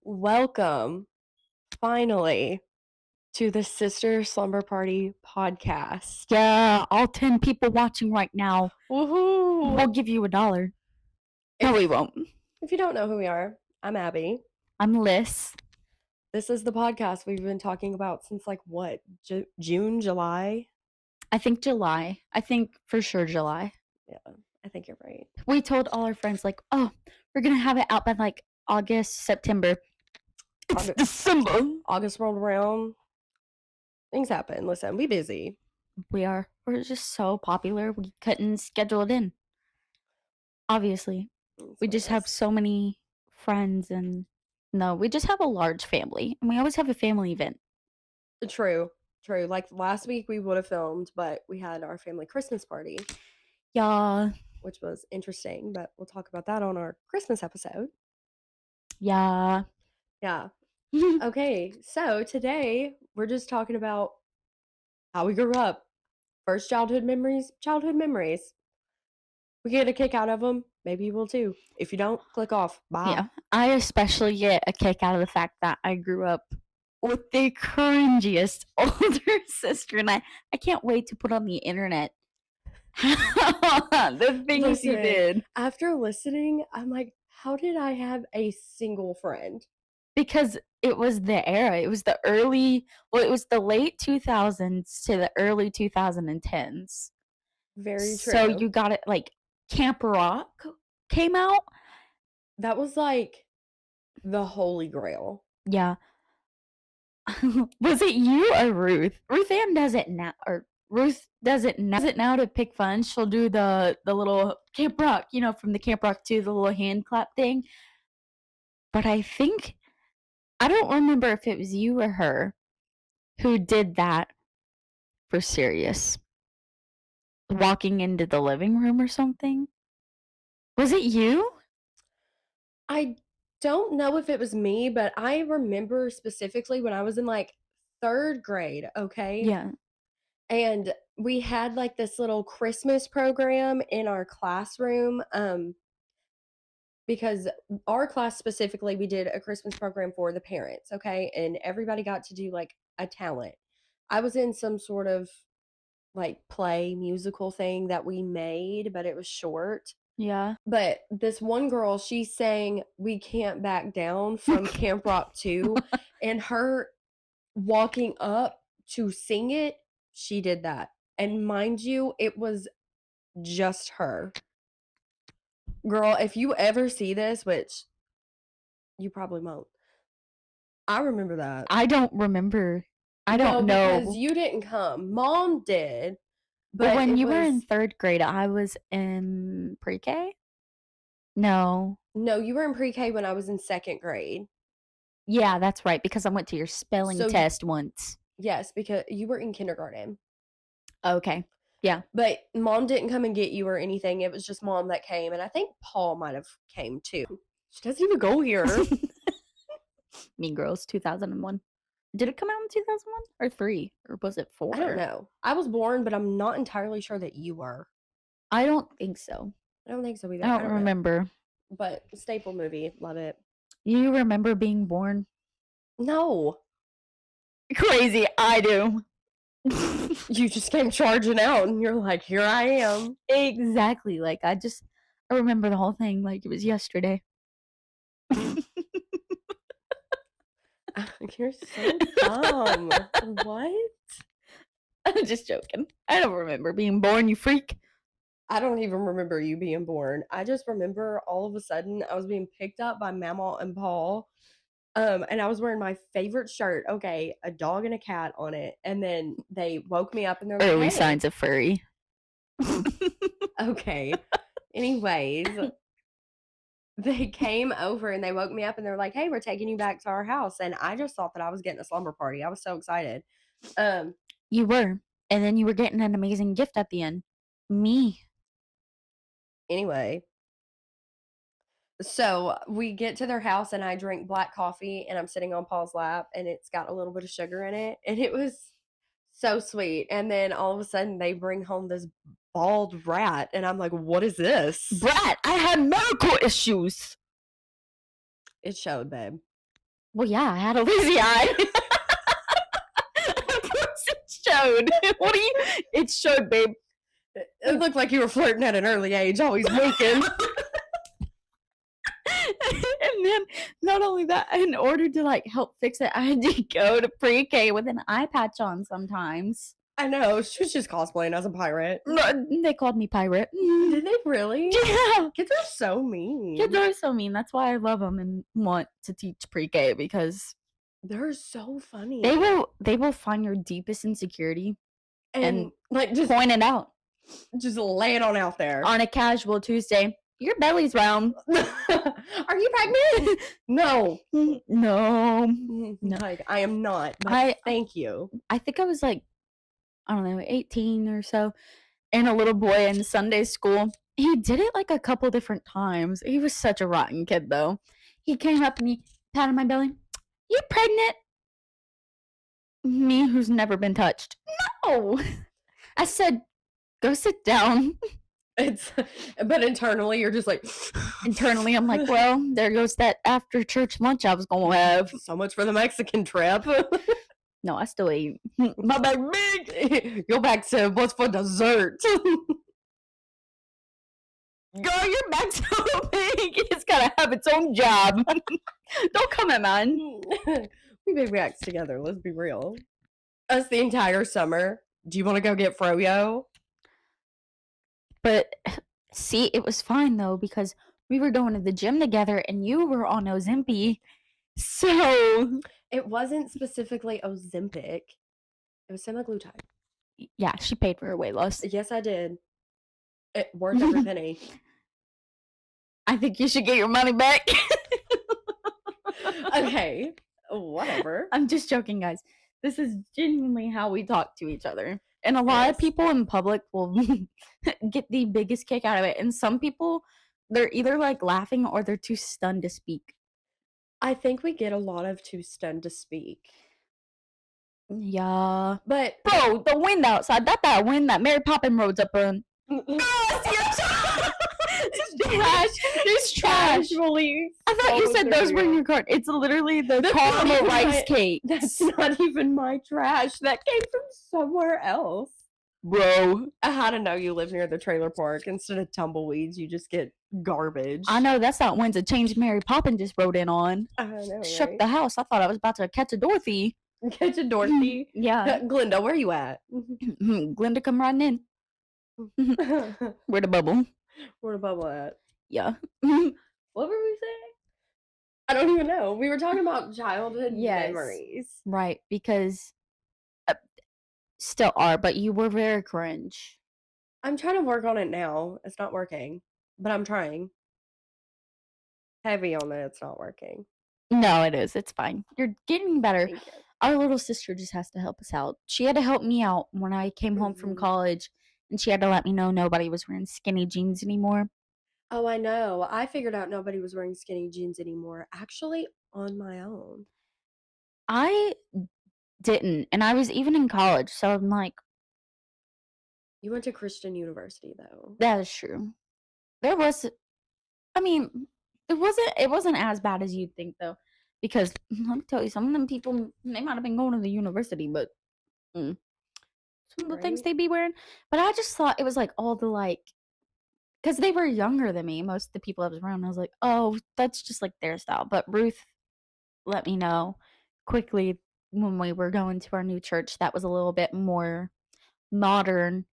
Welcome, finally, to the Sister Slumber Party podcast. Yeah, all 10 people watching right now, Woohoo! we'll give you $1. No, we won't. If you don't know who we are, I'm Abby. I'm Liz. This is the podcast we've been talking about since June, July? I think July. I think for sure July. Yeah, I think you're right. We told all our friends, oh, we're going to have it out by August, September. It's December. August rolled around. Things happen. Listen, we busy. We're just so popular. We couldn't schedule it in. Obviously. We just have so many friends we just have a large family. And we always have a family event. True. Like last week we would have filmed, but we had our family Christmas party. Yeah. Which was interesting, but we'll talk about that on our Christmas episode. Yeah. Yeah. Okay, so today we're just talking about how we grew up. First childhood memories. We get a kick out of them. Maybe you will too. If you don't, click off. Bye. Yeah. I especially get a kick out of the fact that I grew up with the cringiest older sister, and I can't wait to put on the internet the things you did. After listening, I'm like, how did I have a single friend? Because it was the era. It was the late 2000s to the early 2010s. Very true. So you got it, Camp Rock came out. That was like the holy grail. Yeah. Was it you or Ruth? Ruth Ann does it now, or Ruth does it now to pick fun. She'll do the little Camp Rock, from the Camp Rock 2, the little hand clap thing. But I don't remember if it was you or her who did that for serious. Walking into the living room or something. Was it you? I don't know if it was me, but I remember specifically when I was in third grade, okay? Yeah. And we had this little Christmas program in our classroom, because our class specifically, we did a Christmas program for the parents, okay? And everybody got to do a talent. I was in some sort of play musical thing that we made, but it was short. Yeah. But this one girl, she sang "We Can't Back Down" from Camp Rock 2, and her walking up to sing it, she did that. And mind you, it was just her. Girl, if you ever see this, which you probably won't, I remember that. I don't remember. I don't know. Because you didn't come. Mom did. But when you were in third grade, I was in pre-K? No. No, you were in pre-K when I was in second grade. Yeah, that's right, because I went to your spelling test once. Yes, because you were in kindergarten. Okay. Yeah. But Mom didn't come and get you or anything. It was just Mom that came. And I think Paul might have came too. She doesn't even go here. Mean Girls 2001. Did it come out in 2001 or 3? Or was it 4? I don't know. I was born, but I'm not entirely sure that you were. I don't think so. I don't think so either. I don't remember. Know. But staple movie. Love it. You remember being born? No. Crazy. I do. You just came charging out and you're like, here I am. Exactly. I remember the whole thing like it was yesterday. You're so dumb. What? I'm just joking. I don't remember being born, you freak. I don't even remember you being born. I just remember all of a sudden I was being picked up by Mama and Paul. And I was wearing my favorite shirt. Okay, a dog and a cat on it. And then they woke me up and they're like, early signs of furry. Okay. Anyways, they came over and they woke me up and they're like, hey, we're taking you back to our house. And I just thought that I was getting a slumber party. I was so excited. You were. And then you were getting an amazing gift at the end. Me. Anyway. So we get to their house and I drink black coffee and I'm sitting on Paul's lap and it's got a little bit of sugar in it. And it was so sweet. And then all of a sudden they bring home this bald rat. And I'm like, what is this? Brat, I had medical issues. It showed, babe. Well, yeah, I had a lazy eye. Of course it showed. What do you? It showed, babe. It looked like you were flirting at an early age, always winking. And then not only that, in order to like help fix it, I had to go to pre-K with an eye patch on sometimes. I know, she was just cosplaying as a pirate. No, they called me pirate. Did they really? Yeah. Kids are so mean. Kids are so mean. That's why I love them and want to teach pre-K, because They're so funny. they will find your deepest insecurity and like just point it out. Just lay it on out there. On a casual Tuesday, your belly's round. Are you pregnant? No. No. Like, I am not. But thank you. I think I was like, I don't know, 18 or so, and a little boy in Sunday school. He did it like a couple different times. He was such a rotten kid, though. He came up to me, patted my belly. You pregnant? Me, who's never been touched. No. I said, go sit down. But internally, you're just like. Internally, I'm like, well, there goes that after church lunch I was gonna have. So much for the Mexican trip. No, I still ate. My bag big. Go back to what's for dessert. Girl, your back's so big. It's gotta have its own job. Don't come at mine. We big backs together. Let's be real. Us the entire summer. Do you want to go get froyo? But see, it was fine though, because we were going to the gym together and you were on Ozempic. So it wasn't specifically Ozempic. It was semaglutide. Yeah, she paid for her weight loss. Yes, I did. It worth every penny. I think you should get your money back. Okay, whatever. I'm just joking, guys. This is genuinely how we talk to each other. And a lot of people in public will get the biggest kick out of it. And some people, they're either like laughing or they're too stunned to speak. I think we get a lot of too stunned to speak. Yeah. But bro, the wind outside, that wind that Mary Poppins roads up on. There's trash. I thought you said those were in your cart. It's literally the caramel rice cake. That's not even my trash. That came from somewhere else. Bro, how to know you live near the trailer park. Instead of tumbleweeds, you just get garbage. I know, that's not winds of change Mary Poppins just rode in on. I know, shook right? the house. I thought I was about to catch a Dorothy. Catch a Dorothy? Yeah. Glenda, where you at? Glenda, come riding in. Where the bubble? Where the bubble at? Yeah. What were we saying? I don't even know. We were talking about childhood memories. Right, because still are, but you were very cringe. I'm trying to work on it now. It's not working, but I'm trying. Heavy on it, it's not working. No, it is. It's fine. You're getting better. Thank you. Our little sister just has to help us out. She had to help me out when I came home from college, and she had to let me know nobody was wearing skinny jeans anymore. Oh, I know. I figured out nobody was wearing skinny jeans anymore, actually, on my own. I didn't, and I was even in college, so I'm like... You went to Christian University, though. That is true. There was... I mean, it wasn't as bad as you'd think, though, because, let me tell you, some of them people, they might have been going to the university, but... some of the things they be wearing. But I just thought it was, like, all the, like... Because they were younger than me, most of the people I was around. I was like, oh, that's just, like, their style. But Ruth let me know quickly when we were going to our new church that was a little bit more modern.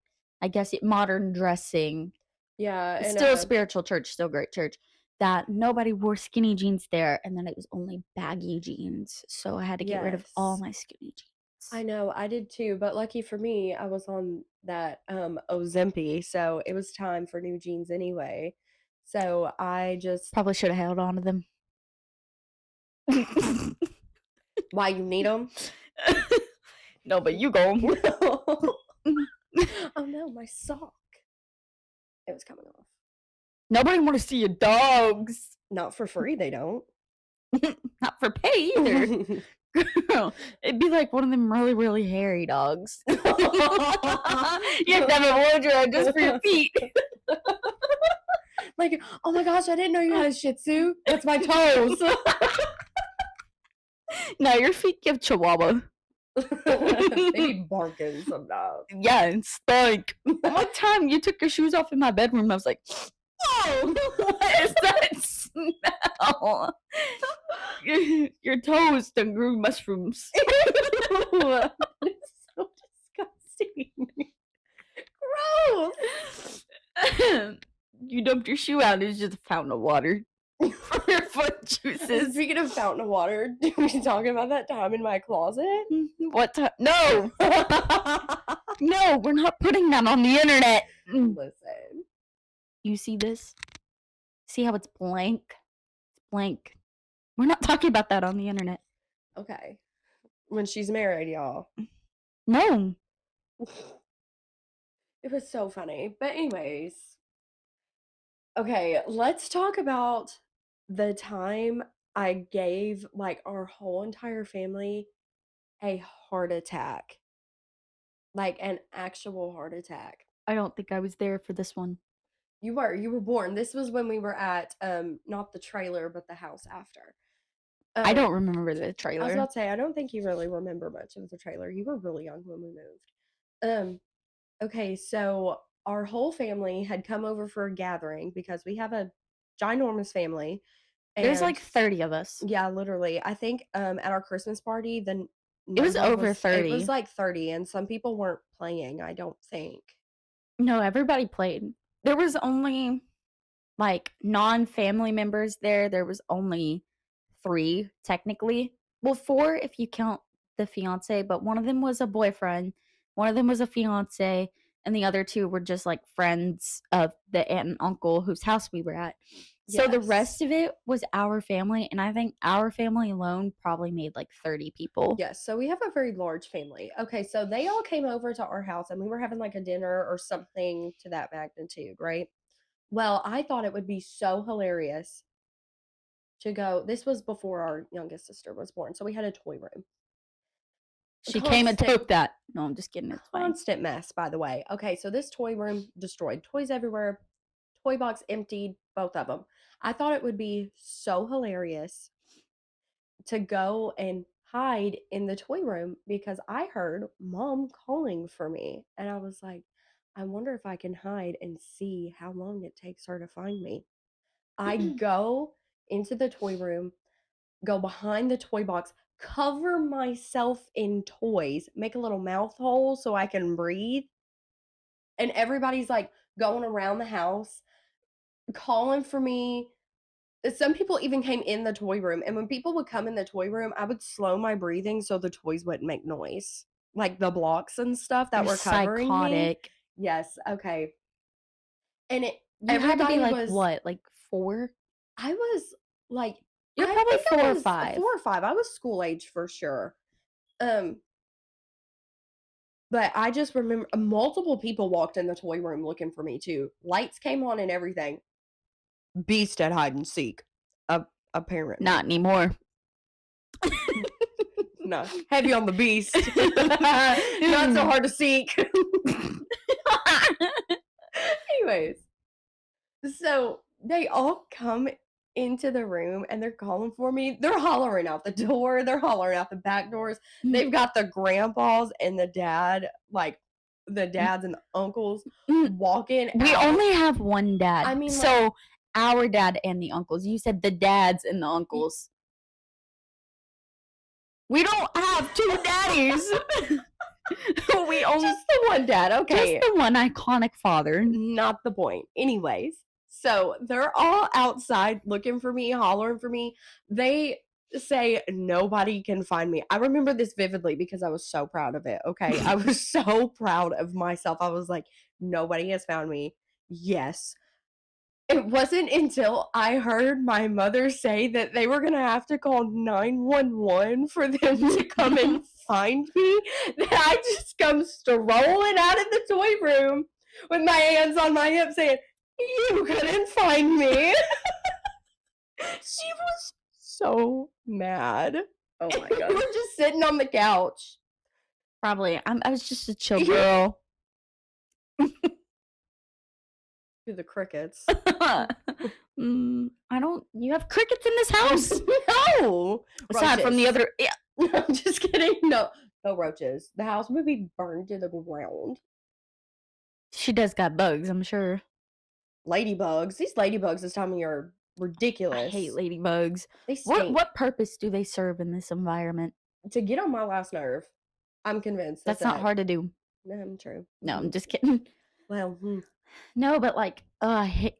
I guess modern dressing. Yeah. It's still a spiritual church, still great church. That nobody wore skinny jeans there, and then it was only baggy jeans. So I had to get rid of all my skinny jeans. I know, I did too, but lucky for me, I was on that Ozempic, so it was time for new jeans anyway. So I just probably should have held on to them. Why, you need them? No, but you go. Oh no, my sock. It was coming off. Nobody want to see your dogs. Not for free, they don't. Not for pay either. Girl, it'd be like one of them really, really hairy dogs. You have to have a wardrobe just for your feet. Like, oh my gosh, I didn't know you had a Shih Tzu. That's my toes. No, your feet give chihuahua. They be barking sometimes. Yeah, it stunk. One time you took your shoes off in my bedroom, I was like, "Whoa, what is that smell?" Your toes done grew mushrooms. Ew, it's so disgusting. Gross. You dumped your shoe out, it's just a fountain of water for your foot juices. Speaking of fountain of water, did we talk about that time in my closet? What time? No! No, we're not putting that on the internet. Listen. You see this? See how it's blank? It's blank. We're not talking about that on the internet. Okay. When she's married, y'all. No. It was so funny. But anyways. Okay, let's talk about the time I gave like our whole entire family a heart attack. Like an actual heart attack. I don't think I was there for this one. You were born. This was when we were at not the trailer but the house after. I don't remember the I was trailer. about to say I don't think you really remember much of the trailer. You were really young when we moved. Okay, so our whole family had come over for a gathering because we have a ginormous family. There's like And 30 of us. yeah, literally. I think at our Christmas party, the It was number over It 30. was like 30, and some people weren't playing, I don't think. No, everybody played. There was only like non-family members there. There was only 3 technically. Well, 4 if you count the fiance, but one of them was a boyfriend, one of them was a fiance, and the other 2 were just like friends of the aunt and uncle whose house we were at. So the Yes. rest of it was our family, and I think our family alone probably made like 30 people. Yes, so we have a very large family. Okay, so they all came over to our house and we were having like a dinner or something to that magnitude, right? Well, I thought it would be so hilarious to go. This was before our youngest sister was born, so we had a toy room. She came and took that. No, I'm just kidding. It's fine. Constant mess, by the way. Okay, so this toy room destroyed. Toys everywhere. Toy box emptied, both of them. I thought it would be so hilarious to go and hide in the toy room because I heard mom calling for me. And I was like, I wonder if I can hide and see how long it takes her to find me. I go into the toy room, go behind the toy box, cover myself in toys, make a little mouth hole so I can breathe. And everybody's like going around the house, calling for me. Some people even came in the toy room. And when people would come in the toy room, I would slow my breathing so the toys wouldn't make noise. Like the blocks and stuff that You're were covering me. psychotic. Yes, okay. And You had to be like was what, like 4? I was like You're I probably think I 4 or was 5. 4 or 5. I was school age for sure. But I just remember multiple people walked in the toy room looking for me too. Lights came on and everything. Beast at hide and seek. Apparently. Not anymore. No, heavy on the beast. Not so hard to seek. Anyways, so they all come into the room and they're calling for me. They're hollering out the door. They're hollering out the back doors. They've got the grandpas and the dad, like the dads and the uncles walking We out. only have one dad. I mean, so our dad and the uncles. You said the dads and the uncles. We don't have 2 daddies. We only just the one dad. Okay. Just the one iconic father. Not the point. Anyways, so they're all outside looking for me, hollering for me. They say nobody can find me. I remember this vividly because I was so proud of it. Okay. I was so proud of myself. I was like, nobody has found me. Yes. It wasn't until I heard my mother say that they were going to have to call 911 for them to come and find me that I just come strolling out of the toy room with my hands on my hips saying, you couldn't find me. She was so mad. Oh my We god. were just sitting on the couch. Probably. I was just a chill girl. To the crickets. I don't. You have crickets in this house? No. Aside from the Roaches. other, yeah, I'm just kidding. No, no roaches. The house would be burned to the ground. she does got bugs, I'm sure. Ladybugs. These ladybugs this time of year are I hate ridiculous. ladybugs. They What stink. what purpose do they serve in this environment? To get on my last nerve. I'm convinced that's That's not that. hard to do. True. No, I'm just kidding. Well, No, but like,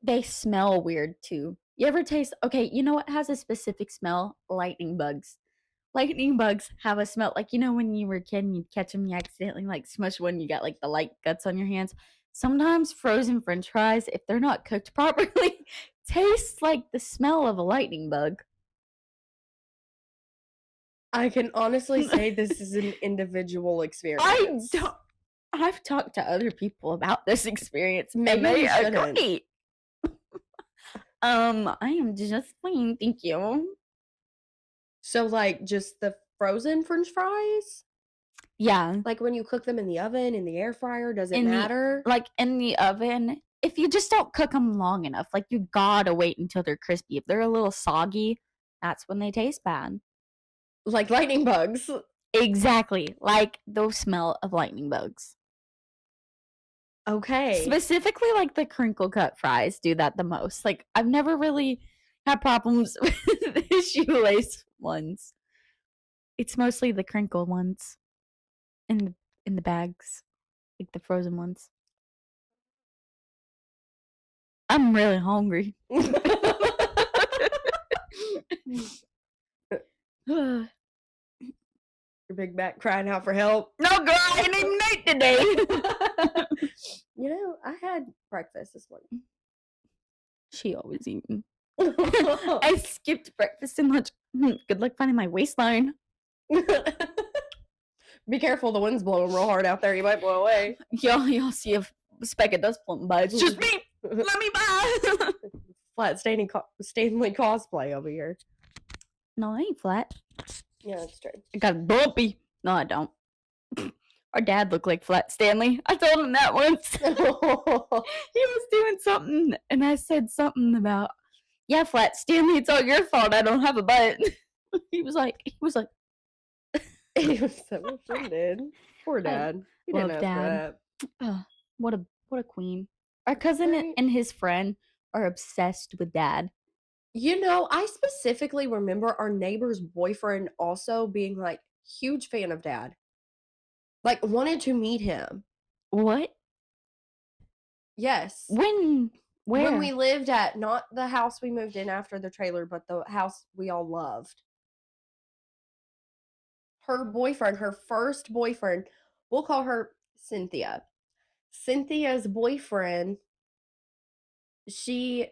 they smell weird too. You ever taste? Okay, you know what has a specific smell? Lightning bugs. Lightning bugs have a smell like when you were a kid and you'd catch them, you accidentally like smush one, you got like the light guts on your hands. Sometimes frozen French fries, if they're not cooked properly, taste like the smell of a lightning bug. I can honestly say this is an indivial I experience. don't. I've talked to other people about this experience, Maybe and they we shouldn't. agree. I am just fine, thank you. So, like, just the frozen French fries? Yeah, Like when you cook them in the oven, in the air fryer, does it in the matter? in the oven. If you just don't cook them long enough, like you gotta wait until they're crispy. If they're a little soggy, that's when they taste bad. Like lightning bugs. Exactly, like the smell of lightning bugs. Okay. Specifically, like the crinkle cut fries do that the most. Like I've never really had problems with the shoelace ones. It's mostly the crinkle ones in the bags, like the frozen ones. I'm really hungry. No, Your big back crying out for help. girl, I didn't even eat today. I had breakfast this morning. She always eating. I skipped breakfast and lunch. Good luck finding my waistline. Be careful, the wind's blowing real hard out there. You might blow away. Y'all see a speck of dust floating by. It's just me. Let me by. Flat Stanley cosplay over here. No, I ain't flat. Yeah, that's true. I got a bumpy. No, I don't. Our dad looked like Flat Stanley. I told him that once. He was doing something, and I said something about, yeah, Flat Stanley, it's all your fault I don't have a butt. He was like, He was so offended. Poor dad. He didn't love ask Dad. for that. What a queen. Our cousin Right. and his friend are obsessed with Dad. I specifically remember our neighbor's boyfriend also being like huge fan of Dad. Like wanted to meet him. What? Yes. When? Where? When we lived at not the house we moved in after the trailer, but the house we all loved. Her boyfriend, her first boyfriend, we'll call her Cynthia. Cynthia's boyfriend, she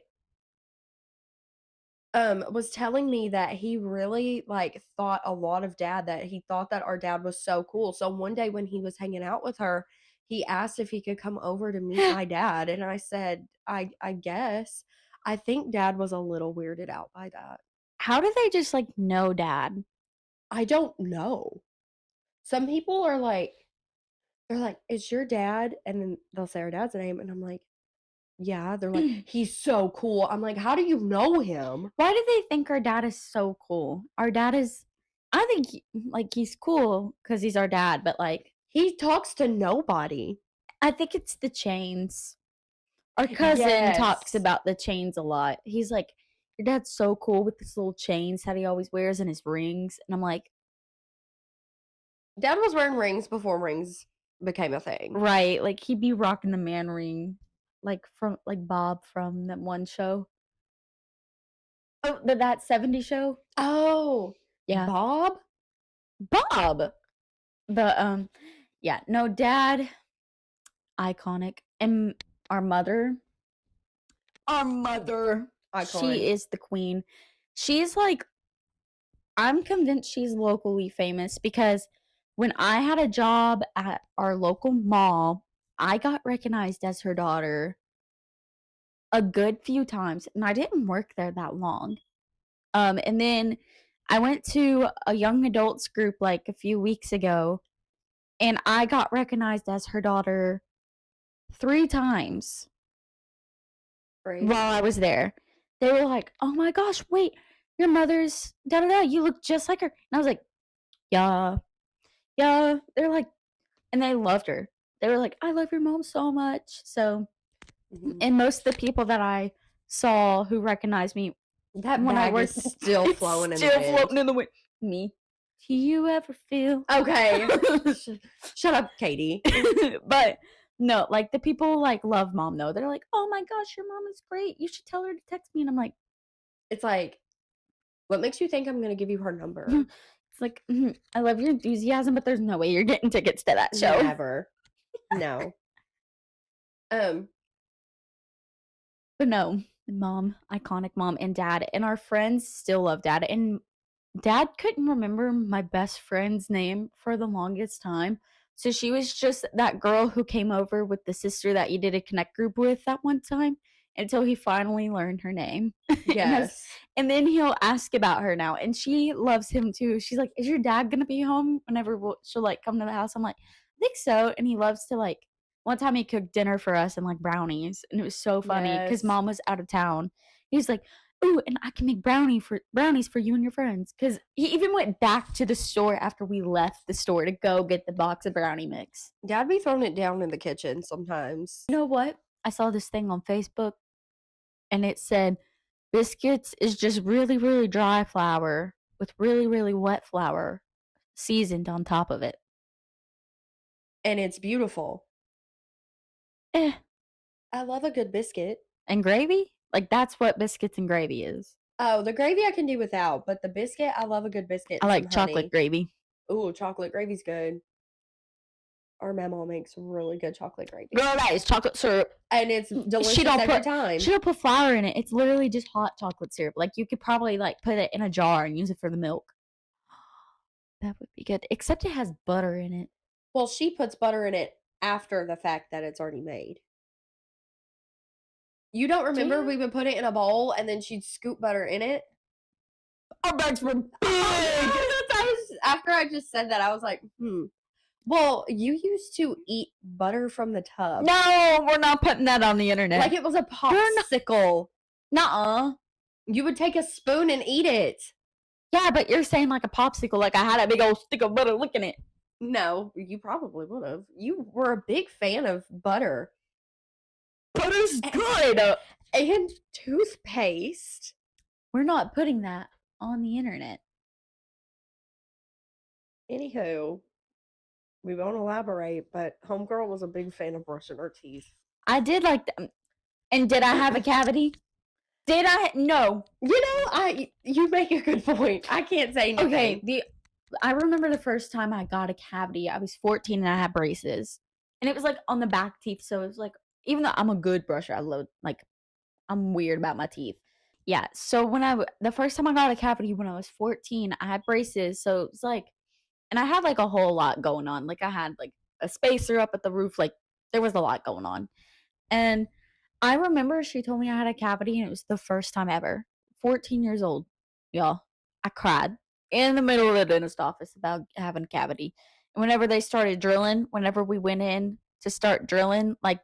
was telling me that he really like thought a lot of Dad, that he thought that our dad was so cool. So one day when he was hanging out with her, he asked if he could come over to meet my dad, and I said, I guess. I think Dad was a little weirded out by that. How do they just like know Dad? I don't know. Some people are like, they're like, "It's your dad?" And then they'll say our dad's name, and I'm like, "Yeah." They're like, "He's so cool." I'm like, "How do you know him?" Why do they think our dad is so cool? Our dad is, I think, he's cool because he's our dad, but like, He talks to nobody. I think it's the chains. Our cousin talks Yes. about the chains a lot. He's like, your dad's so cool with his little chains that he always wears and his rings. And I'm like, Dad was wearing rings before rings became a thing. right, like he'd be rocking the man ring, like from like Bob from that one show. Oh, that 70 show? Oh, Yeah. Bob? Bob. The yeah, no, Dad, iconic. And our mother, Icon. she is the queen. She's like, I'm convinced she's locally famous because when I had a job at our local mall, I got recognized as her daughter a good few times, and I didn't work there that long. And then I went to a young adults group like a few weeks ago, and I got recognized as her daughter 3 times Right. while I was there. They were like, "Oh my gosh, wait, your mother's da da da. You look just like her." And I was like, "Yeah, yeah." They're like, and they loved her. They were like, "I love your mom so much." So, Mhm. and most of the people that I saw who recognized me That when I bag is worked, still it's flowing in the still wind. floating in the wind. Me. Do you ever feel? Okay. Shut up, Katie. But no, like the people like love mom though. They're like, "Oh my gosh, your mom is great. You should tell her to text me." And I'm like, It's like, what makes you think I'm gonna give you her number? it's like, I love your enthusiasm, but there's no way you're getting tickets to that show. Never. No. Um, But no, mom, iconic mom and dad, and our friends still love dad. And dad couldn't remember my best friend's name for the longest time. So she was just that girl who came over with the sister that you did a connect group with that one time until he finally learned her name. yes. And then he'll ask about her now. And she loves him too. She's like, "Is your dad going to be home whenever she'll like come to the house?" I'm like, "I think so." And he loves to like, one time he cooked dinner for us and like brownies. And it was so funny because Yes. mom was out of town. He was like, "Ooh, and I can make brownies for you and your friends." Because he even went back to the store after we left the store to go get the box of brownie mix. Dad be throwing it down in the kitchen sometimes. You know what? I saw this thing on Facebook and it said biscuits is just really, really dry flour with really, really wet flour seasoned on top of it. And it's beautiful. Eh. I love a good biscuit. And gravy? Like that's what biscuits and gravy is. Oh, the gravy I can do without, but the biscuit, I love a good biscuit I and some like chocolate honey. gravy. Ooh, chocolate gravy's good. Our mama makes really good chocolate gravy. Girl, that is chocolate syrup. And it's She delicious don't every put time. she don't put flour in it. It's literally just hot chocolate syrup. Like you could probably like put it in a jar and use it for the milk. That would be good. Except it has butter in it. Well, she puts butter in it after the fact that it's already made. You don't remember Yeah. we would put it in a bowl and then she'd scoop butter in it? Our bags were big. After I just said that, I was like, Well, you used to eat butter from the tub. No, we're not putting that on the internet. Like it was a popsicle. Nuh-uh. You would take a spoon and eat it. Yeah, but you're saying like a popsicle, like I had a big old stick of butter looking at it. No, you probably would have. You were a big fan of butter. Butter's good. And toothpaste. We're not putting that on the internet. Anywho, we won't elaborate, but Homegirl was a big fan of brushing her teeth. I did like them. And did I have a cavity? Did I? No. You make a good point. I can't say anything. Okay, I remember the first time I got a cavity. I was 14 and I had braces. And it was like on the back teeth. So it was like, even though I'm a good brusher, I'm weird about my teeth. Yeah. So the first time I got a cavity when I was 14, I had braces. So it was like, and I had like a whole lot going on. Like I had like a spacer up at the roof. Like there was a lot going on. And I remember she told me I had a cavity and it was the first time ever. 14 years old, y'all. I cried in the middle of the dentist office about having a cavity. And whenever they started drilling, whenever we went in to start drilling, like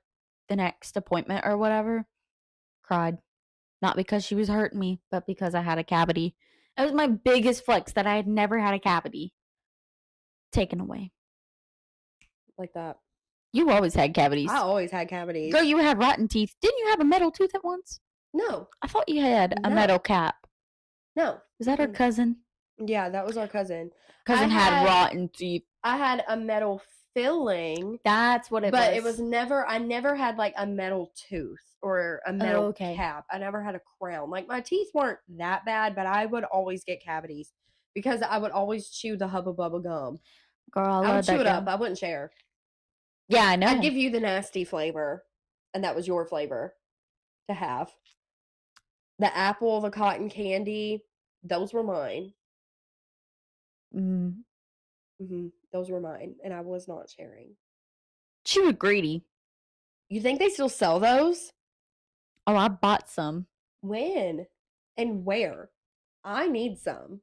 the next appointment or whatever, cried. Not because she was hurting me, but because I had a cavity. It was my biggest flex that I had never had a cavity taken away. Like that. You always had cavities. I always had cavities. Girl, you had rotten teeth. Didn't you have a metal tooth at once? No. I thought you had a No. metal cap. No. Was that her cousin? Yeah, that was our cousin. Cousin had rotten teeth. I had a metal filling. That's what it was. But it was I never had like a metal tooth or a metal cap. I never had a crown. Like my teeth weren't that bad, but I would always get cavities because I would always chew the Hubba Bubba gum. Girl, I would chew it up. I wouldn't share. Yeah, I know. I'd give you the nasty flavor, and that was your flavor to have. The apple, the cotton candy, those were mine. Those were mine, and I was not sharing. She was greedy. You think they still sell those? Oh, I bought some. When? And where? I need some.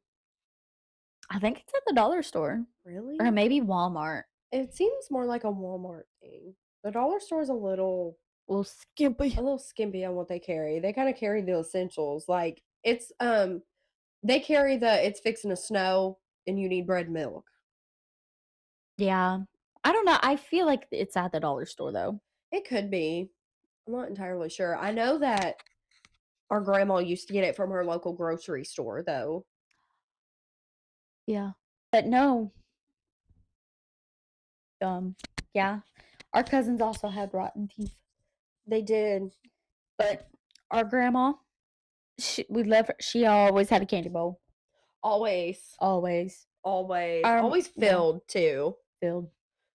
I think it's at the dollar store. Really? Or maybe Walmart. It seems more like a Walmart thing. The dollar store is a little skimpy. A little skimpy on what they carry. They kind of carry the essentials. Like it's They carry the "It's fixing to snow and you need bread and milk." Yeah. I don't know, I feel like it's at the dollar store, though. It could be. I'm not entirely sure. I know that our grandma used to get it from her local grocery store, though. Yeah. But no, um, yeah. Our cousins also had rotten teeth, They did. but our grandma, she always had a candy bowl, Always. always. Always. Always Yeah, filled, too. filled.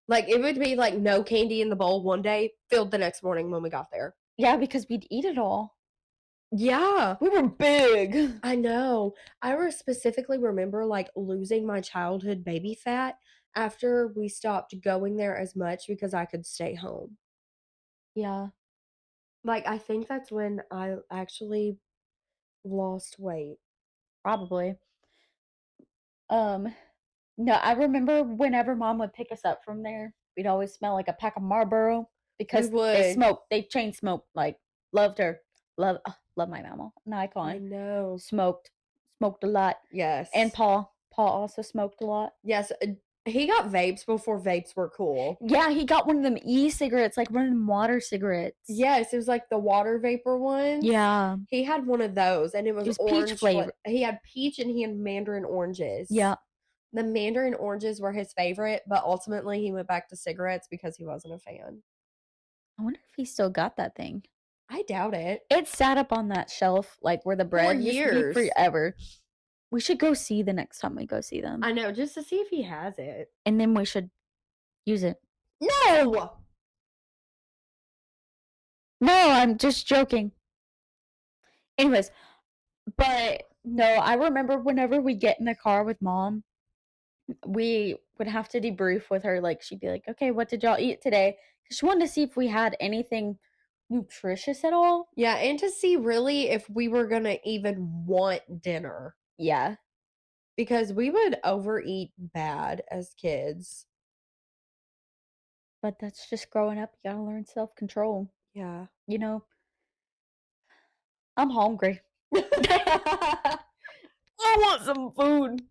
Like, it would be, like, no candy in the bowl one day, filled the next morning when we got there. Yeah, because we'd eat it all. Yeah. We were big. I know. Specifically remember, like, losing my childhood baby fat after we stopped going there as much because I could stay home. Yeah, Like, I think that's when I actually lost weight. probably. Um, no, I remember whenever mom would pick us up from there, we'd always smell like a pack of Marlboro We because would. they chain smoked, like, loved her. Love my mama, an I icon. know. Smoked a lot. And Yes. Paul also smoked a lot. Yes, he got vapes before vapes were cool. Yeah, he got one of them e-cigarettes, like one of them water cigarettes. Yes, it was like the water vapor ones. Yeah, He had one of those, and it it was was peach orange flavor. he had peach and he had mandarin oranges. Yeah, The mandarin oranges were his favorite, but ultimately he went back to cigarettes because he wasn't a fan. I wonder if he still got that thing. I doubt it. It sat up on that shelf, like, where the For bread used to be years. forever. We should go see the next time we go see them, I know, just to see if he has it. and then we should use it. No! No, I'm just joking. Anyways, but no, I remember whenever we get in the car with mom, we would have to debrief with her, like, she'd be like, "Okay, what did y'all eat today?" 'Cause she wanted to see if we had anything nutritious at all. Yeah, and to see really if we were gonna even want dinner. Yeah, Because we would overeat bad as kids. but that's just growing up, you gotta learn self-control, Yeah. you know? I'm hungry. I want some food.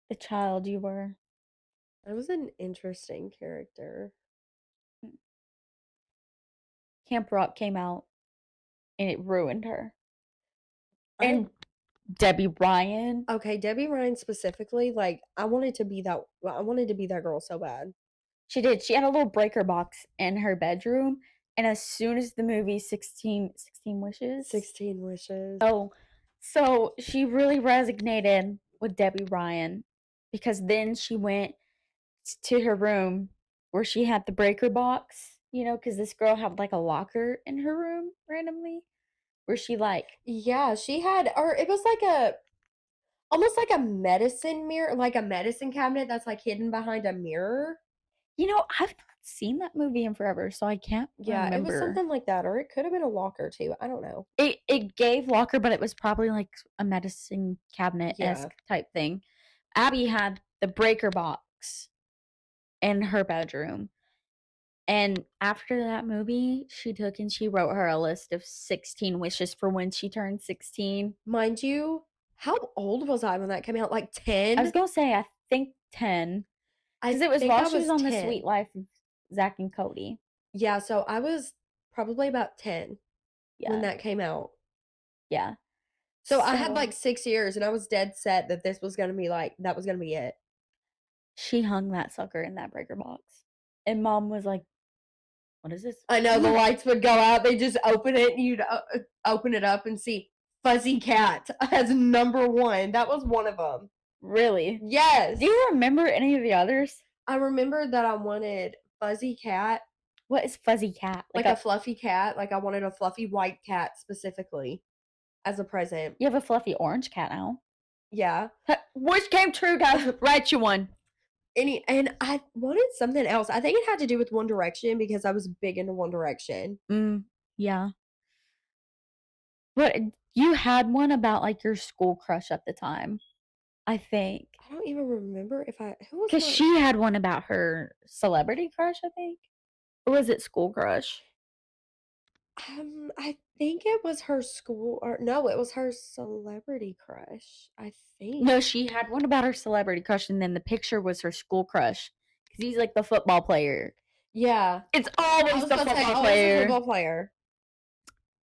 The child you were. That was an interesting character. Camp Rock came out, and it ruined her. I And Debbie Ryan. Okay, Debbie Ryan specifically, like, I wanted to be that girl so bad. She did. She had a little breaker box in her bedroom, and as soon as the movie 16 Wishes. 16 Wishes. Oh, so she really resonated with Debbie Ryan because then she went to her room where she had the breaker box, because this girl had like a locker in her room randomly where she like, Yeah, she had or it was like almost like a medicine mirror, like a medicine cabinet that's, like, hidden behind a mirror. I've not seen that movie in forever, so I can't Yeah, it was remember. something like that, or it could have been a locker too, I don't know. It gave locker, but it was probably like a medicine Yeah. cabinet-esque type thing. Abby had the breaker box in her bedroom, and after that movie, she took and she wrote her a list of 16 wishes for when she turned 16. Mind you, how old was I when that came out? Like I was 10? gonna say, I think 10, I because it was think while I she was was on The Sweet 10. Life of Zach and Cody. Yeah, so I was probably about 10 when Yeah, that came out. yeah. So I had, So, like, 6 years, and I was dead set that this was gonna be, like that was gonna be it. she hung that sucker in that breaker box, and mom was like, "What is this?" I know the lights would go out, they just open it, and you'd, open it up and see Fuzzy Cat as number 1. That was one of them. Really? Yes! Do you remember any of the others? I remember that I wanted Fuzzy Cat, What is fuzzy cat? like a fluffy cat, like, I wanted a fluffy white cat specifically as a present. You have a fluffy orange cat now. Yeah. Which came true, guys. Write you one. And I wanted something else. I think it had to do with One Direction because I was big into One Direction. Yeah. But you had one about like your school crush at the time, I think. I don't even remember if I who was Because my she had one about her celebrity crush, I think. Or was it school crush? I think it was her school or no, it was her celebrity crush, I think. No, she had one about her celebrity crush, and then the picture was her school crush because he's like the football player. Yeah. It's I always was the about to say, football "Oh, it's a player. football player."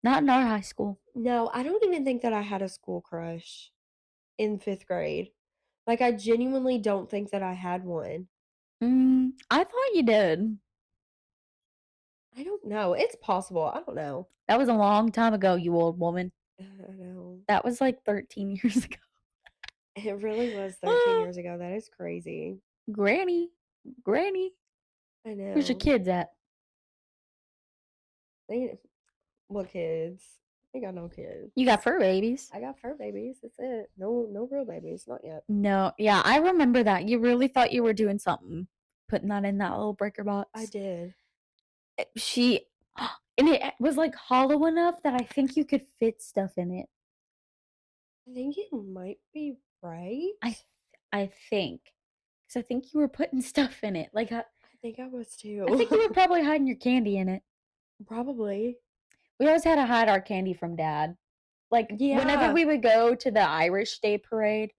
Not in our high school. No, I don't even think that I had a school crush in 5th grade. Like, I genuinely don't think that I had one. I thought you did. I don't know, it's possible, I don't know. That was a long time ago, you old woman. I know. That was like 13 years ago. It really was 13 Ah, years ago, that is crazy. Granny, Granny, I where's your know. kids at? They what kids? I got no kids. You got fur babies. I got fur babies, that's it. No real babies, not yet. No, yeah, I remember that. You really thought you were doing something, putting that in that little breaker I box. did. She and it was like hollow enough that I think you could fit stuff in it. I think you might be right. I I think, because I think you were putting stuff in it. Like I think I was I think you were too. probably hiding your candy in it. Probably. We always had to hide our candy from dad. Like whenever Yeah. we would go to the Irish Day parade,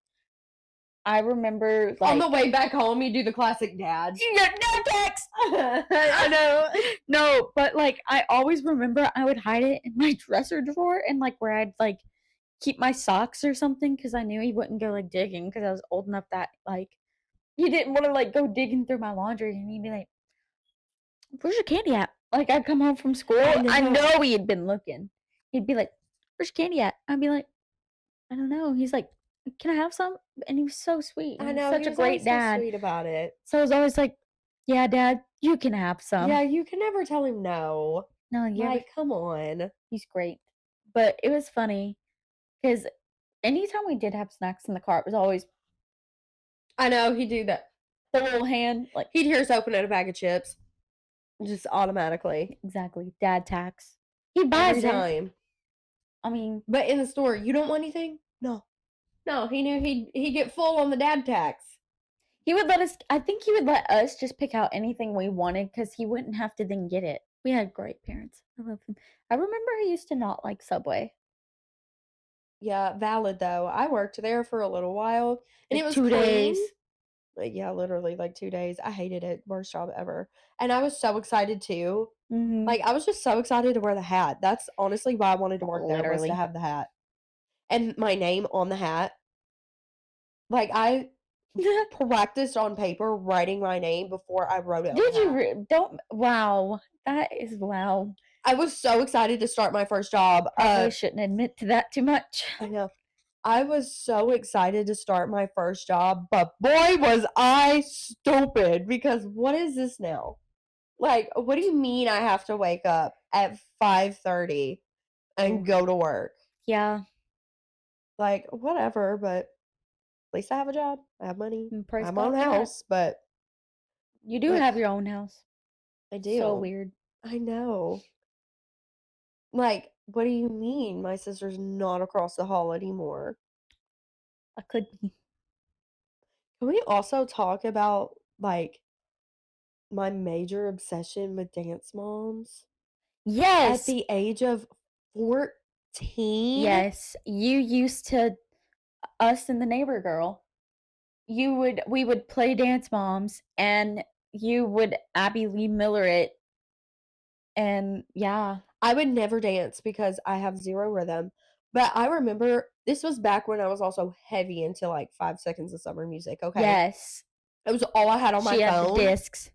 I remember On the like way back home, you do the classic dad. yeah, no text. I know. No, but like I always remember I would hide it in my dresser drawer and like where I'd like keep my socks or something because I knew he wouldn't go like digging because I was old enough that like he didn't want to like go digging through my laundry and he'd be like, "Where's your candy at?" Like I'd come home from school, I I know. know he had been looking. He'd be like, "Where's your candy at?" I'd be like, "I don't know." He's like, "Can I have some?" And he was so sweet. I He was know, such he a was great always so dad. sweet about it. So I was always like, "Yeah, dad, you can have Yeah, some." you can never tell him no. No, you ever Like, come on. he's great. But it was funny because anytime we did have snacks in the car, it was always I know, he'd do that. the little hand, like He'd hear us opening a bag of chips, just automatically, exactly, dad tax. He every buys it. time. I mean, But in the store, "You don't want anything?" "No." No, he knew he'd get full on the dad tax. he would let us I think he would let us just pick out anything we wanted because he wouldn't have to then get it. We had great parents. I love them. I remember I used to not like Subway. Yeah, valid though. I worked there for a little while, and it Like was 2 clean. days. Like, yeah, literally, like, 2 days. I hated it. Worst job ever. And I was so excited too. Mhm. Like, I was just so excited to wear the hat. That's honestly why I wanted to work there was to Literally. have the hat. And my name on the hat. Like, I practiced on paper writing my name before I wrote it on the Did you hat. don't wow. That is wow. I was so excited to start my first job. Probably shouldn't admit to that too much. I know. I was so excited to start my first job, but boy was I stupid because what is this now? Like, what do you mean I have to wake up at 5:30 and Ooh, go to work? yeah, Like, whatever, but at least I have a job. I have money. I praise have my God own for that. house, but You do ugh, have your own house. I So do. weird. I know. Like, what do you mean my sister's not across the hall anymore? I could be. Can we also talk about like my major obsession with dance moms? At Yes, the age of 14? yes. You used to us and the neighbor girl. We would play dance moms and you would Abby Lee Miller it and yeah. I would never dance because I have 0 rhythm, but I remember this was back when I was also heavy into, like, 5 Seconds of Summer Music, okay? Yes. It was all I had on my She had the phone. discs.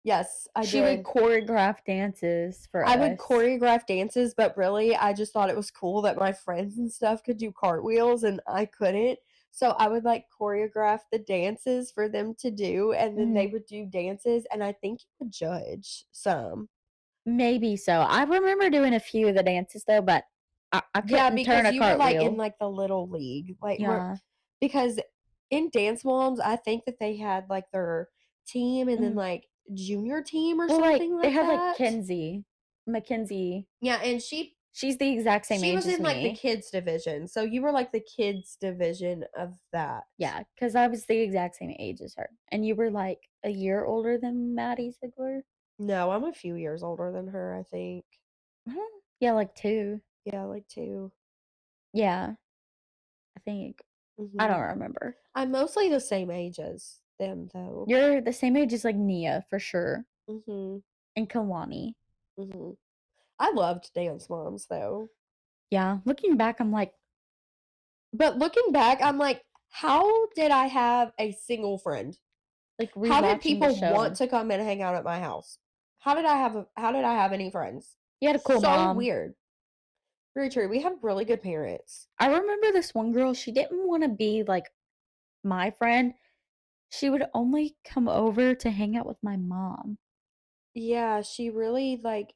Yes, I She would did. choreograph dances for I would us. choreograph dances, but really, I just thought it was cool that my friends and stuff could do cartwheels and I couldn't. So I would like choreograph the dances for them to do, and then they Mhm. would do dances, and I think you would judge some. Maybe so. I remember doing a few of the dances though, but I Yeah, couldn't turn because a you were like in cartwheel. like the little league, like where Yeah. because in Dance Moms, I think that they had like their team and then Mhm. like junior team or Well, like, something they like had, like, that. Kenzie. Mackenzie. Yeah, and she She's the exact same she age was as in like the me. kids division. So you were like the kids division of that. Yeah, because I was the exact same age as her, and you were, like, a year older than Maddie Ziegler? No, I'm a few years older than her, I think. Huh? Yeah, like 2. Yeah, like 2. Yeah, I think. I don't Mhm. remember. I'm mostly the same age as them, though. You're the same age as, like, Nia, for sure, Mhm, and Kalani. mhm. I loved Dance Moms, though. Yeah, looking back, I'm like But looking back, I'm like, how did I have a single friend? How did rewatching the people want show. to come and hang out at my house? How did I have any friends? You had a cool So mom. weird. Very true. We had really good parents. I remember this one girl, she didn't wanna be, like, my friend. She would only come over to hang out with my mom. Yeah, she really like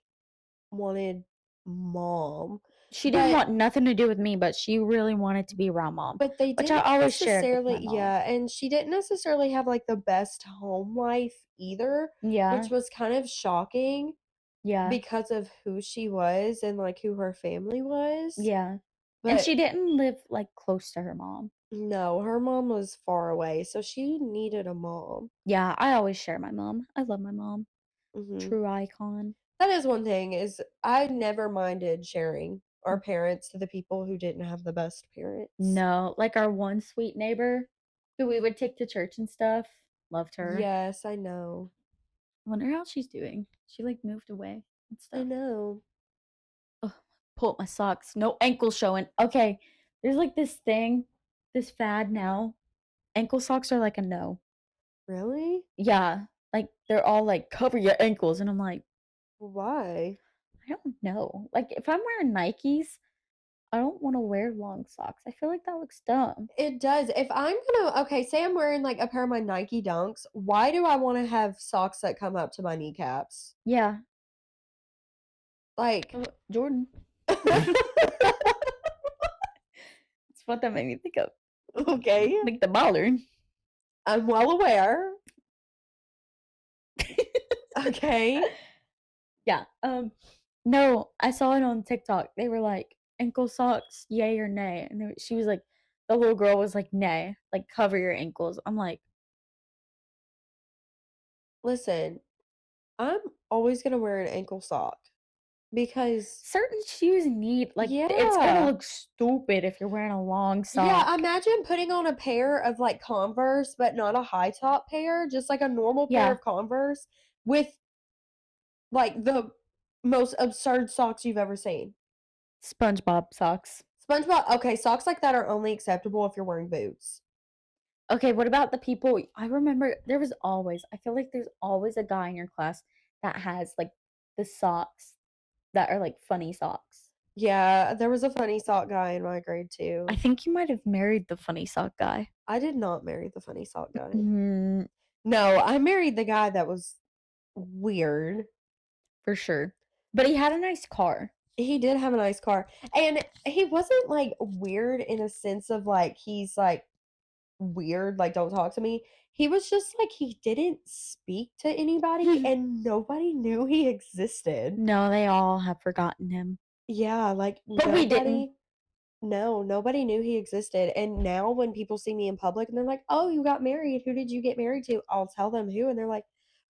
wanted mom. She didn't But want nothing to do with me, but she really wanted to be around mom, but they which I didn't always shared with my necessarily, mom. yeah, and she didn't necessarily have like the best home life either, which Yeah, was kind of shocking yeah, because of who she was and like who her family was. yeah, and But she didn't live, like, close to her mom. no, her mom was far away, so she needed a mom. Yeah, I always share my mom. I love my mom. Mhm. True icon. That is one thing is I never minded sharing our parents to the people who didn't have the best parents. No, like, our one sweet neighbor who we would take to church and stuff, loved her. Yes, I know. Wonder how she's doing. She, like, moved away and I stuff. know. Ugh, pull up my socks. No ankle showing. Okay, there's, like, this thing, this fad now. Ankle socks are like a no. Really? Yeah, like, they're all like, "Cover your ankles," and I'm like, Why? "I don't know." Like, if I'm wearing Nikes, I don't wanna wear long socks. I feel like that looks dumb. It does. If I'm gonna okay, say I'm wearing like a pair of my Nike Dunks, why do I want to have socks that come up to my kneecaps? Yeah, Like Jordan. It's what that made me think of, okay, like the baller. I'm well aware. Okay. Yeah, no, I saw it on TikTok. They were like, "Ankle socks, yay or nay?" And she was like the little girl was like, "Nay, like, cover your ankles." I'm like, Listen, I'm always gonna wear an ankle sock because certain shoes need like, it's gonna yeah. look stupid if you're wearing a long Yeah, sock. imagine putting on a pair of like Converse, but not a high top pair, just like a normal pair Yeah, of Converse with like the most absurd socks you've ever seen. SpongeBob socks. SpongeBob, okay, socks like that are only acceptable if you're wearing boots. Okay, what about the people I remember there was always I feel like there's always a guy in your class that has, like, the socks that are, like, funny socks. Yeah, there was a funny sock guy in my grade I too. think you might have married the funny sock guy. I did not marry the funny sock guy. Mm, No, I married the guy that was weird. for sure. But he had a nice car. He did have a nice car. And he wasn't like weird in a sense of like he's like weird, like don't talk to me. He was just like he didn't speak to anybody and nobody knew he existed. No, they all have forgotten him. Yeah, like But we didn't. nobody no, nobody knew he existed. And now when people see me in public and they're like, "Oh, you got married. Who did you get married to?" I'll tell them who and they're like,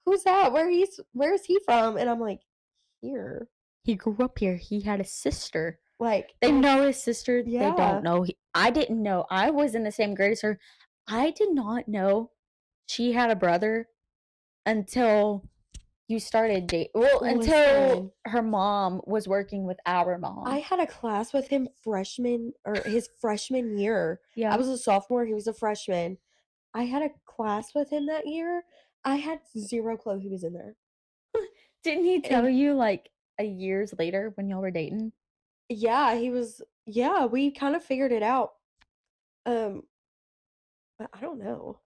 "Who's that? Where's he from?" And I'm like, "Here." He grew up here. He had a sister. Like, They know his sister. They don't yeah. know. I didn't know. I was in the same grade as her. I did not know she had a brother until you started date. Well, until Listen, her mom was working with our I mom. had a class with him freshman or his freshman year. I Yeah. was a sophomore, he was a freshman. I had a class with him that year. I had 0 clue he was in there. Didn't he tell And you like a years later when y'all were dating? yeah, yeah, we kind of figured it out. Um, but I don't know.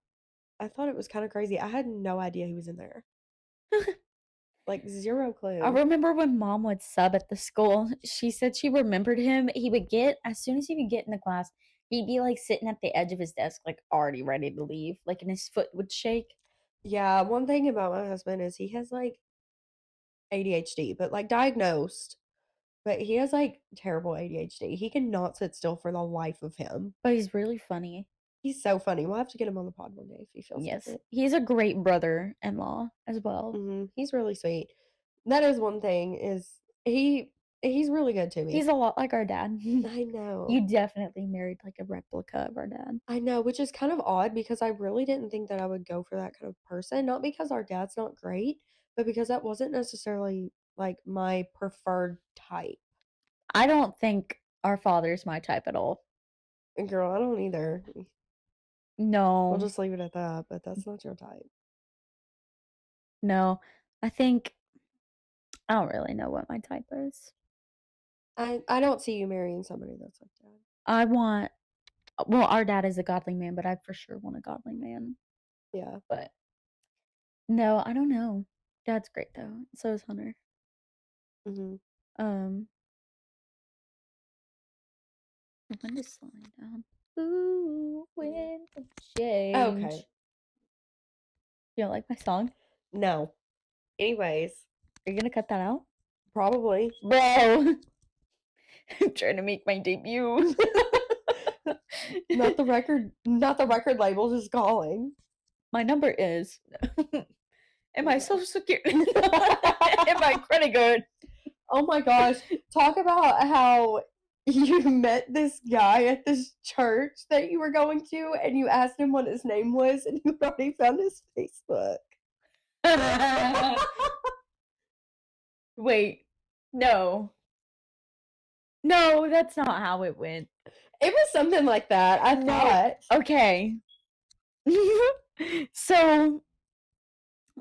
I thought it was kind of crazy. I had no idea he was in there. Like 0 I clue. remember when mom would sub at the school, she said she remembered him. He would get, as soon as he would get in the class, he'd be like sitting at the edge of his desk, like already ready to leave, like, and his foot would shake. Yeah, one thing about my husband is he has like ADHD, but like diagnosed. But he has like terrible ADHD. He cannot sit still for the life of him. But he's really funny. He's so funny. We'll have to get him on the pod one day if he feels like Yes. it. He's a great brother-in-law as well. He's really sweet. That is one thing is he He's really good to me. He's a lot like our dad. I know. You definitely married, like, a replica of our dad. I know, which is kind of odd because I really didn't think that I would go for that kind of person, not because our dad's not great, but because that wasn't necessarily, like, my preferred type. I don't think our father's my type at all. And girl, I don't either. We'll No. just leave it at that, but that's not your type. No. I think I don't really know what my type is. I don't see you marrying somebody that's like that. I want well, our dad is a godly man, but I for sure want a godly man. Yeah. But no, I don't know. Dad's great though. So is Hunter. Mhm. Um, the wind is slowing down. Ooh, Mhm. wind of change. Okay. You don't like my song? No. Anyways, Are you gonna cut that out? probably. Bro, I'm trying to make my debut. Not the record label just calling. My number is and my social security and my credit card. Oh my gosh. Talk about how you met this guy at this church that you were going to and you asked him what his name was and you already found his Facebook. Wait, no. No, that's not how it went. It was something like that, I No. thought. Okay. So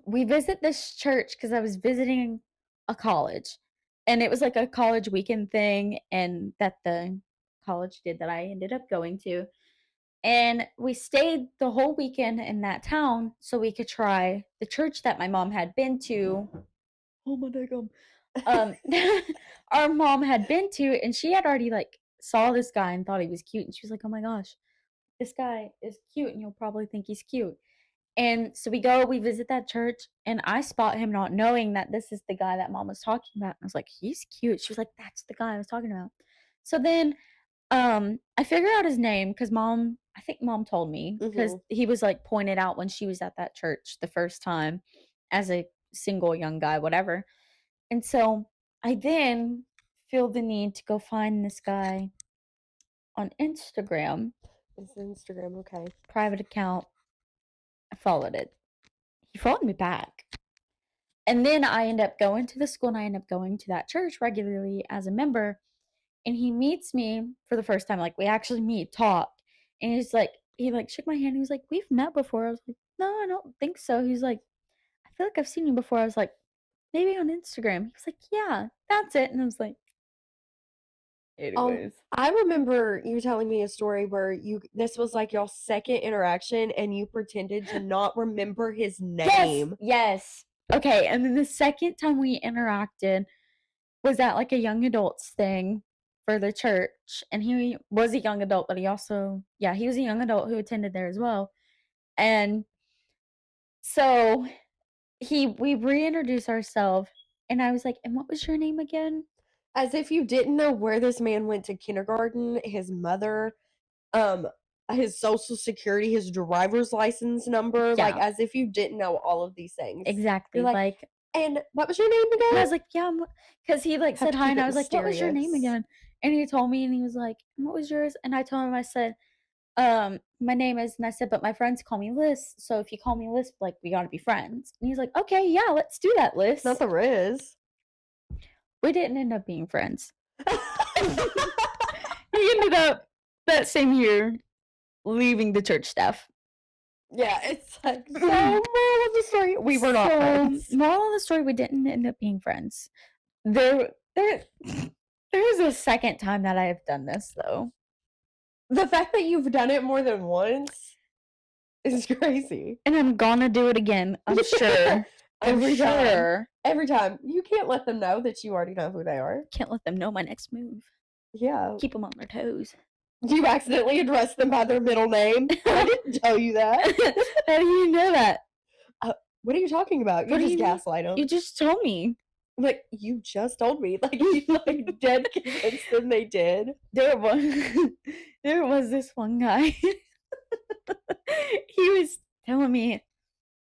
we visit this church because I was visiting a college. And it was like a college weekend thing and that the college did that I ended up going to. And we stayed the whole weekend in that town so we could try the church that my mom had been to. Oh my god. Um our mom had been to and she had already like saw this guy and thought he was cute and she was like, "Oh my gosh, this guy is cute and you'll probably think he's cute." And so we go, we visit that church, and I spot him not knowing that this is the guy that mom was talking about. And I was like, "He's cute." She was like, "That's the guy I was talking about." So then I figure out his name because I think mom told me because Mhm. he was like pointed out when she was at that church the first time as a single young guy, whatever. And so I then feel the need to go find this guy on Instagram, It's Instagram, okay. private account. I followed it. He followed me back. And then I end up going to the school and I end up going to that church regularly as a member. And he meets me for the first time. Like we actually meet, talk. And he like shook my hand. He was like, "We've met before." I was like, "No, I don't think so." He's like, "I feel like I've seen you before." I was like, "Maybe on Instagram." He was like, "Yeah, that's it." And I was like, anyways. I remember you telling me a story where this was like y'all's second interaction and you pretended to not remember his Yes, name. yes. Okay, and then the second time we interacted was at like a young adults thing for the church. And he was a young adult, but he also, yeah, he was a young adult who attended there as well. And so we reintroduced ourselves and I was like, "And what was your name again?" As if you didn't know where this man went to kindergarten, his mother, um, his social security, his driver's license number, like, Yeah, as if you didn't know all of these things. You're exactly. like, Like, "And what was your name and I again?" was like, "Yeah," because he like Have said to hi keep and I it was like, "What was your name mysterious. again?" And he told me and he was like, "And what was yours?" And I told him, I said, my name is," and I said, "But my friends call me Liz, so if you call me Liz, like, we gotta be friends." And he's like, "Okay, yeah, let's do that, Not Liz." the Riz. We didn't end up being friends. He ended up that same year leaving the church staff. Yeah, it's like, so moral of the story, we were not So, friends. moral of the story, we didn't end up being friends. There there was a second time that I have done this though. The fact that you've done it more than once is crazy. And I'm gonna do it again, I'm sure. I'm Every sure. time. Every time. You can't let them know that you already know who they are. Can't let them know my next move. Yeah. Keep them on their toes. You accidentally addressed them by their middle name. I didn't tell you that. How do you know that? What are you talking about? You What do just you mean? gaslight them. You just told me. Like, you just told me. Like, you like dead convinced them they did. There was there was this one guy. He was telling me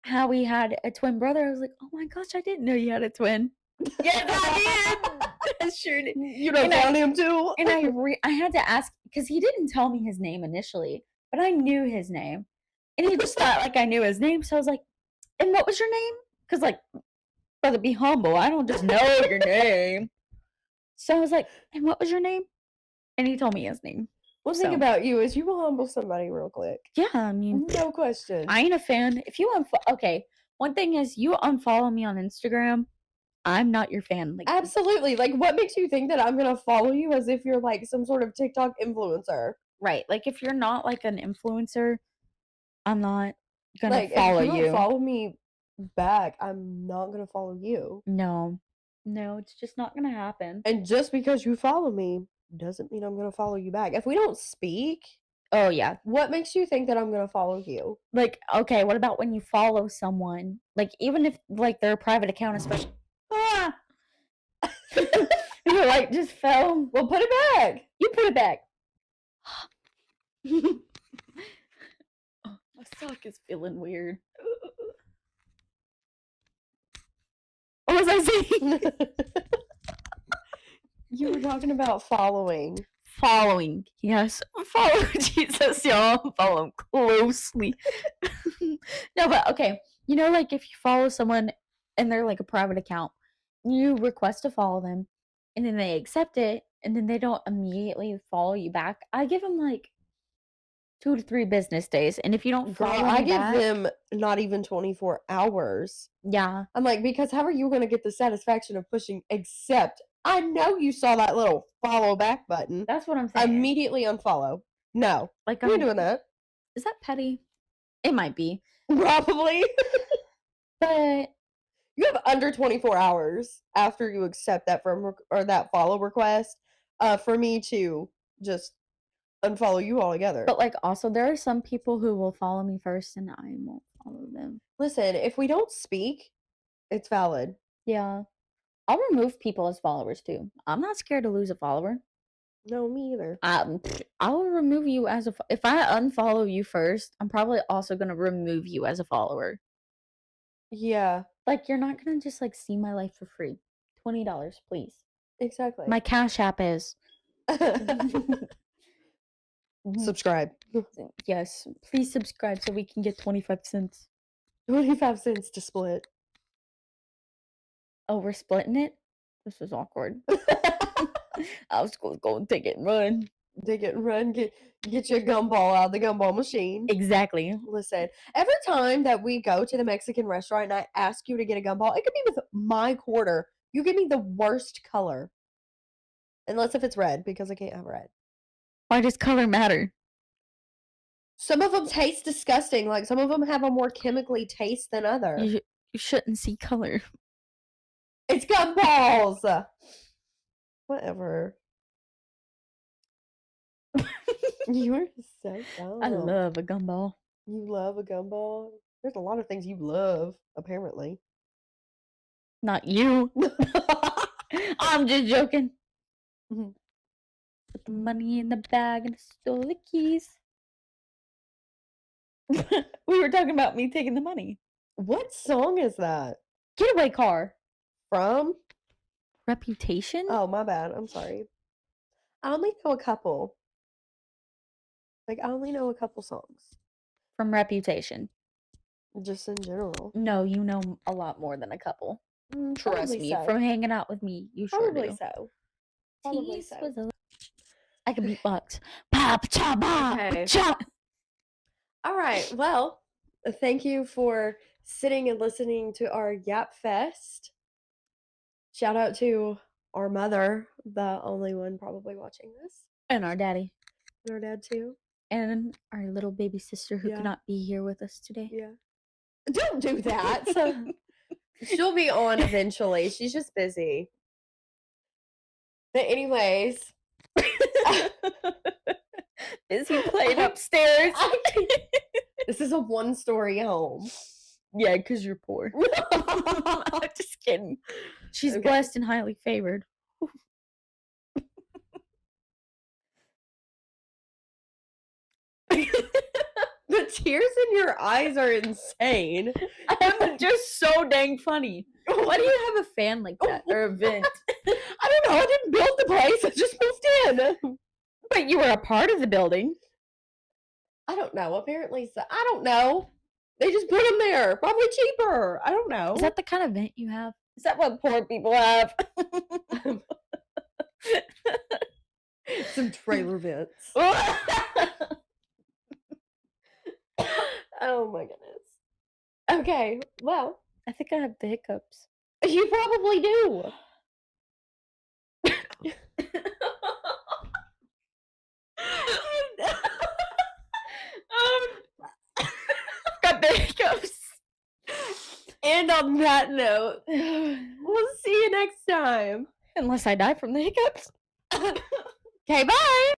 how he had a twin brother. I was like, "Oh my gosh, I didn't know you had a twin." Yes, I did. I sure did. You done found him too? And I had to ask because he didn't tell me his name initially, but I knew his name. And he just thought like I knew his name. So I was like, and what was your name? Because like, brother, be humble. I don't just know your name. So I was like, and what was your name? And he told me his name. One thing about you is you will humble somebody real quick. Yeah, I mean, no question. I ain't a fan. If you okay, one thing is you unfollow me on Instagram, I'm not your fan. Like absolutely. Like, what makes you think that I'm gonna follow you as if you're like some sort of TikTok influencer? Right. Like if you're not like an influencer, I'm not gonna like, follow if you. Don't you. follow me back, I'm not gonna follow you. No. No, it's just not gonna happen. And just because you follow me doesn't mean I'm gonna follow you back. If we don't speak, oh yeah. What makes you think that I'm gonna follow you? Like, okay, what about when you follow someone? Like even if like their private account, especially your light just fell. Well, put it back. You put it back. Oh, my sock is feeling weird. What was I saying? You were talking about following. Following, yes. Follow Jesus, y'all. Follow him closely. No, but okay. You know, like if you follow someone and they're like a private account, you request to follow them, and then they accept it, and then they don't immediately follow you back. I give them like 2 to 3 business days, and if you don't follow I me give back, them not even 24 hours. yeah. I'm like, because how are you going to get the satisfaction of pushing accept? I know you saw that little follow back button. That's what I'm saying. Immediately unfollow. No. Like I'm doing that. Is that petty? It might be. Probably. But you have under 24 hours after you accept that or that follow request for me to just unfollow you altogether. But like also there are some people who will follow me first and I won't follow them. Listen, if we don't speak, it's valid. Yeah. I'll remove people as followers too. I'm not scared to lose a follower. No, me either. I will remove you as if I unfollow you first, I'm probably also going to remove you as a follower. Yeah. Like you're not going to just like see my life for free. $20, please. Exactly. My Cash App is subscribe. Yes, please subscribe so we can get 25 cents. 25 cents to split. Oh, we're splitting it? This is awkward. I was going to go and take it and run. Take it and run. Get your gumball out of the gumball machine. Exactly. Listen, every time that we go to the Mexican restaurant and I ask you to get a gumball, it could be with my quarter. You give me the worst color. Unless if it's red, because I can't have red. Why does color matter? Some of them taste disgusting. Like, some of them have a more chemically taste than others. You shouldn't see color. It's gumballs! Whatever. You are so dumb. I love a gumball. You love a gumball? There's a lot of things you love, apparently. Not you. I'm just joking. Mhm. Put the money in the bag and stole the keys. We were talking about me taking the money. What song is that? Getaway Car. From? Reputation? Oh, my bad. I'm sorry. I only know a couple. Like, I only know a couple songs. From Reputation. Just in general. No, you know a lot more than a couple. Trust me. So. From hanging out with me, you Probably sure do. so. Probably so. I can beatbox. Pop, chop, Okay. chop. All right. Well, thank you for sitting and listening to our Yap Fest. Shout out to our mother, the only one probably watching this. And our daddy. And our dad, too. And our little baby sister who cannot be here with us today. Yeah. Don't do that. She'll be on eventually. She's just busy. But anyways. Busy playing upstairs. This is a one-story home. Yeah, because you're poor. Just kidding. She's blessed and highly favored. The tears in your eyes are insane. I'm just so dang funny. Why do you have a fan like that or a vent? I don't know. I didn't build the place. I just moved in. But you were a part of the building. I don't know. Apparently, so. I don't know. They just put them there. Probably cheaper. I don't know. Is that the kind of vent you have? Is that what poor people have? Some trailer vents? Oh my goodness. Okay, well, I think I have the hiccups. you probably do. Got the hiccups. And on that note, we'll see you next time. Unless I die from the hiccups. Okay, bye.